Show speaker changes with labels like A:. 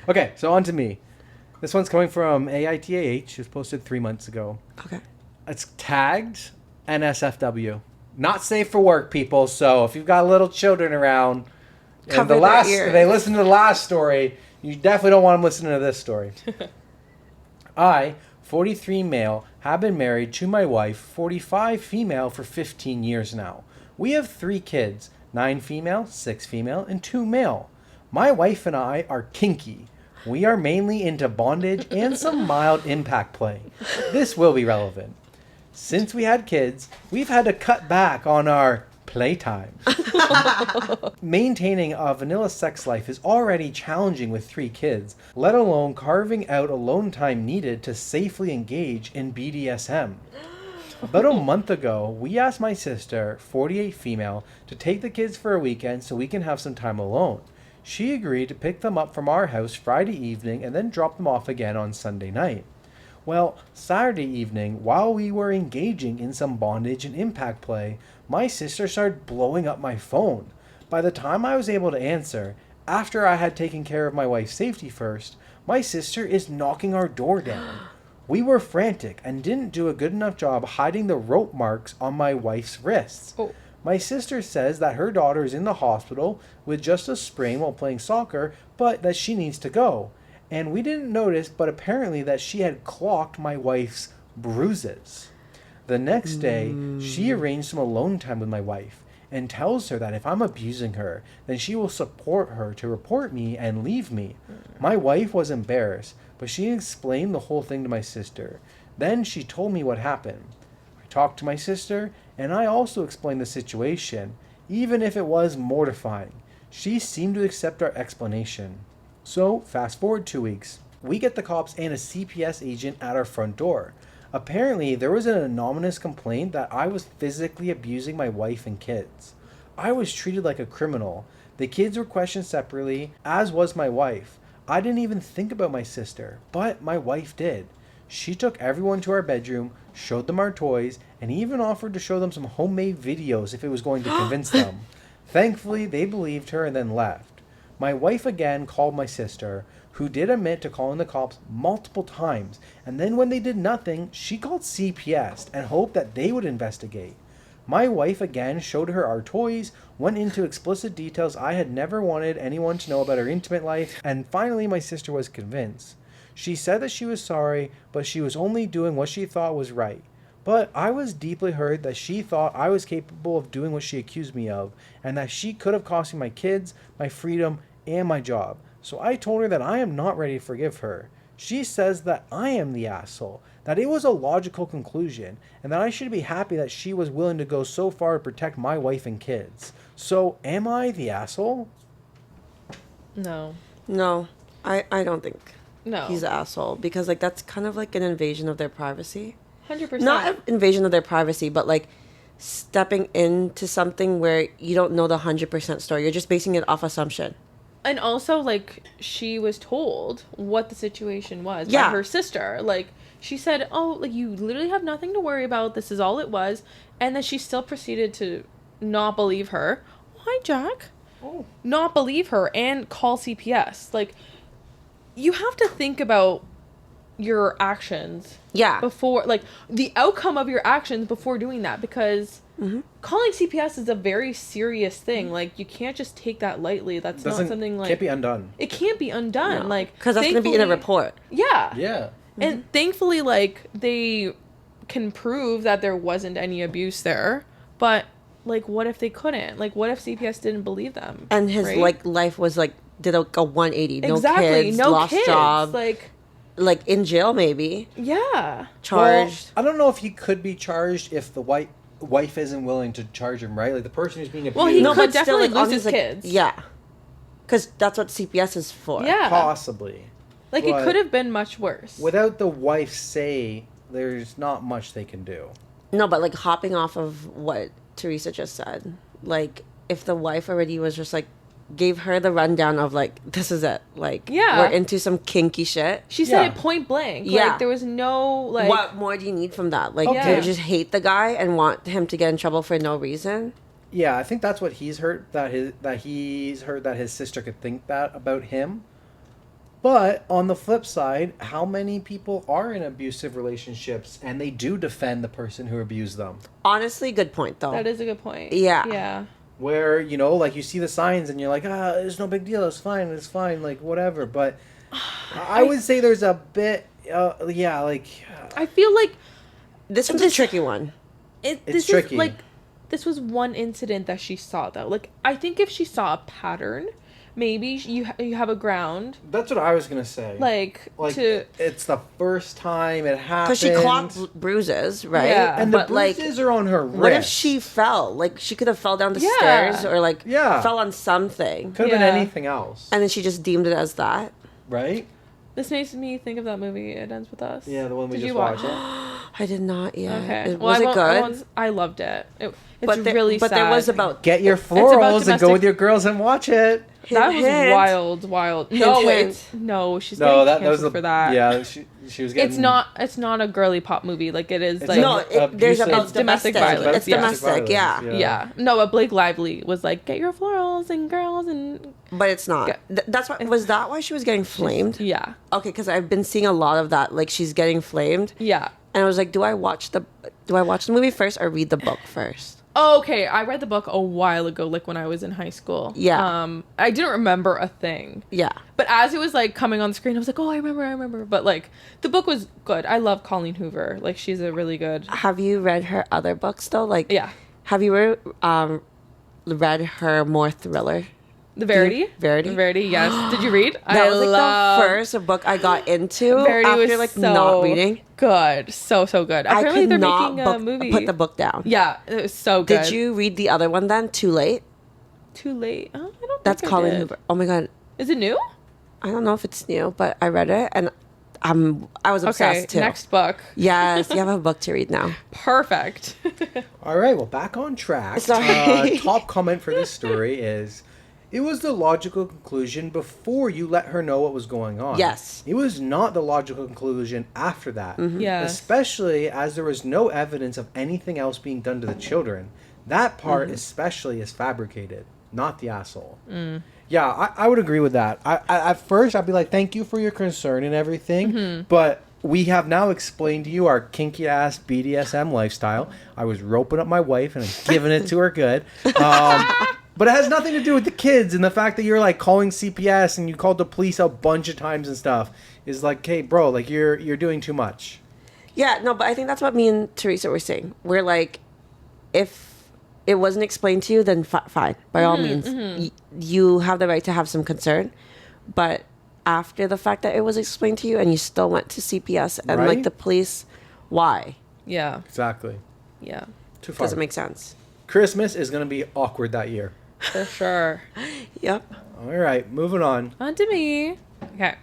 A: Okay, so on to me. This one's coming from AITA. It was posted 3 months ago.
B: Okay.
A: It's tagged NSFW. Not safe for work, people. So if you've got little children around, and they listen to the last story, you definitely don't want them listening to this story. I, 43 male, have been married to my wife, 45 female, for 15 years now. We have 3 kids, 9 female, 6 female, and 2 male. My wife and I are kinky. We are mainly into bondage and some mild impact play. This will be relevant. Since we had kids, we've had to cut back on our playtime. Maintaining a vanilla sex life is already challenging with 3 kids, let alone carving out alone time needed to safely engage in BDSM. About a month ago, we asked my sister, 48 female, to take the kids for a weekend so we can have some time alone. She agreed to pick them up from our house Friday evening and then drop them off again on Sunday night. Well, Saturday evening, while we were engaging in some bondage and impact play, my sister started blowing up my phone. By the time I was able to answer, after I had taken care of my wife's safety first, my sister is knocking our door down. We were frantic and didn't do a good enough job hiding the rope marks on my wife's wrists.
C: Oh.
A: My sister says that her daughter is in the hospital with just a sprain while playing soccer, but that she needs to go. And we didn't notice, but apparently that she had clocked my wife's bruises. The next day, she arranged some alone time with my wife and tells her that if I'm abusing her, then she will support her to report me and leave me. My wife was embarrassed, but she explained the whole thing to my sister. Then she told me what happened. I talked to my sister, and I also explained the situation, even if it was mortifying. She seemed to accept our explanation. So, fast forward 2 weeks. We get the cops and a CPS agent at our front door. Apparently, there was an anonymous complaint that I was physically abusing my wife and kids. I was treated like a criminal. The kids were questioned separately, as was my wife. I didn't even think about my sister, but my wife did. She took everyone to our bedroom, showed them our toys, and even offered to show them some homemade videos if it was going to convince them. Thankfully, they believed her and then left. My wife again called my sister, who did admit to calling the cops multiple times, and then when they did nothing, she called CPS and hoped that they would investigate. My wife again showed her our toys, went into explicit details I had never wanted anyone to know about her intimate life, and finally my sister was convinced. She said that she was sorry, but she was only doing what she thought was right. But I was deeply hurt that she thought I was capable of doing what she accused me of, and that she could have cost me my kids, my freedom, and my job. So I told her that I am not ready to forgive her. She says that I am the asshole, that it was a logical conclusion, and that I should be happy that she was willing to go so far to protect my wife and kids. So am I the asshole?
C: No.
B: No, I don't think
C: No.
B: he's the asshole, because like that's kind of like an invasion of their privacy.
C: 100%.
B: Not an invasion of their privacy, but like stepping into something where you don't know the 100% story. You're just basing it off assumption.
C: And also, like, she was told what the situation was
B: Yeah.
C: by her sister. Like, she said, oh, like, you literally have nothing to worry about. This is all it was. And then she still proceeded to not believe her. Why, Jack?
A: Oh.
C: Not believe her and call CPS. Like, you have to think about your actions.
B: Yeah.
C: Before, like, the outcome of your actions before doing that. Because calling CPS is a very serious thing. Like, you can't just take that lightly. That's not something like...
A: Can't be undone.
C: It can't be undone.
B: No.
C: Like,
B: Because that's going to be in a report.
C: Yeah.
A: Yeah.
C: And thankfully, like, they can prove that there wasn't any abuse there. But, like, what if they couldn't? Like, what if CPS didn't believe them?
B: And his,
C: right?
B: like, life was, like, did a 180. No
C: Exactly.
B: kids,
C: No
B: lost
C: kids.
B: job.
C: Like,
B: in jail, maybe.
C: yeah.
B: Charged.
A: Well, I don't know if he could be charged if the wife isn't willing to charge him, right? Like, the person who's being abused.
C: Well, he
B: No,
C: could
B: but still,
C: definitely
B: like, on
C: lose his
B: like,
C: kids.
B: Yeah. Because that's what CPS is for.
C: Yeah.
A: Possibly.
C: Like,
A: But
C: it could have been much worse.
A: without the wife say, there's not much they can do.
B: No, but, like, hopping off of what Teresa just said. Like, if the wife already was just, like, gave her the rundown of, like, this is it. Like,
C: Yeah.
B: we're into some kinky shit.
C: She said
A: Yeah.
C: it point blank.
B: Yeah.
C: Like, there was no, like...
B: What more do you need from that? Like,
C: Okay.
B: to just hate the guy and want him to get in trouble for no reason?
A: Yeah, I think that's what he's heard, that he's heard that his sister could think that about him. But on the flip side, how many people are in abusive relationships and they do defend the person who abused them?
B: Honestly, good point though.
C: That is a good point.
B: Yeah.
C: Yeah.
A: Where, you know, like you see the signs and you're like, it's no big deal, it's fine, like whatever. But I would say there's a bit,
C: I feel like
B: This was a tricky one.
C: this
A: tricky.
C: is like, this was one incident that she saw though. Like, I think if she saw a pattern, maybe you have a ground.
A: That's what I was gonna say.
C: Like
A: it's the first time it happened.
B: Because she clocked bruises, right?
C: Yeah.
A: and the
B: but
A: bruises are on her wrist.
B: what if she fell? Like, she could have fell down the
C: Yeah.
B: stairs or, like,
A: Yeah.
B: fell on something.
A: Could have
C: Yeah.
A: been anything else,
B: And then she just deemed it as that.
A: right?
C: this makes me think of that movie. It Ends With Us.
A: Yeah, the one we
C: Did
A: just
C: you watch
A: watched.
C: it?
B: I did not yet.
C: Okay.
B: Was it good?
C: I loved it. It's
B: But
C: really sad.
B: there was about...
A: Get your
C: about
A: florals and
C: domestic-
A: go with your girls and watch it.
C: That was
B: Hint.
C: wild.
B: Hint,
C: No,
B: hint.
C: no, she's
A: No,
C: getting
A: that was
C: canceled for that.
A: Yeah, she was getting.
C: It's not a girly pop movie. Like, it is
A: It's
C: like
B: No, there's
A: abusive-
B: about
C: It's domestic
B: domestic.
C: violence.
B: It's
C: Yeah.
B: domestic, yeah.
C: yeah. No, but Blake Lively was like, get your florals and girls and
B: But it's not.
C: Yeah.
B: That's why... Was that why she was getting flamed?
C: yeah,
B: Okay, because I've been seeing a lot of that. Like, she's getting flamed.
C: yeah.
B: And I was like, do I watch the movie first or read the book first?
C: Okay, I read the book a while ago, like when I was in high school.
B: Yeah.
C: I didn't remember a thing.
B: Yeah.
C: But as it was like coming on the screen, I was like, oh, I remember. But like, the book was good. I love Colleen Hoover. Like, she's a really good.
B: Have you read her other books though? Like,
C: Yeah.
B: Have you read her more thriller?
C: The Verity?
B: Verity?
C: Verity, yes. Did you read?
B: That was like the first book I got into
C: Verity
B: after
C: was
B: like
C: so
B: not reading.
C: good. So good.
B: I
C: Apparently
B: could
C: they're
B: not
C: making a movie.
B: put the book down.
C: Yeah, it was so good.
B: Did you read the other one then? Too Late?
C: Too late. Oh, I don't
B: That's
C: think I
B: Colin
C: did.
B: Hoover. Oh my god.
C: Is it new?
B: I don't know if it's new, but I read it and I was obsessed
C: Okay,
B: too.
C: next book.
B: Yes, you have a book to read now.
C: Perfect.
A: All right, well, back on track.
B: Sorry.
A: Top comment for this story is, it was the logical conclusion before you let her know what was going on.
B: Yes.
A: It was not the logical conclusion after that.
C: Yes.
A: Especially as there was no evidence of anything else being done to the children. That part especially is fabricated, not the asshole. Yeah, I would agree with that. I at first, I'd be like, thank you for your concern and everything, but we have now explained to you our kinky-ass BDSM lifestyle. I was roping up my wife and giving it to her good. But it has nothing to do with the kids, and the fact that you're like calling CPS and you called the police a bunch of times and stuff is like, hey, bro, like you're doing too much.
B: Yeah, no, but I think that's what me and Teresa were saying. We're like, if it wasn't explained to you, then fine. By all means, you have the right to have some concern. But after the fact that it was explained to you and you still went to CPS and
A: Right?
B: like the police, why?
C: Yeah.
A: Exactly.
C: Yeah.
A: Too far.
B: Doesn't make sense.
A: Christmas is going to be awkward that year.
C: For sure.
B: Yep.
A: All right, moving on.
C: On to me. Okay.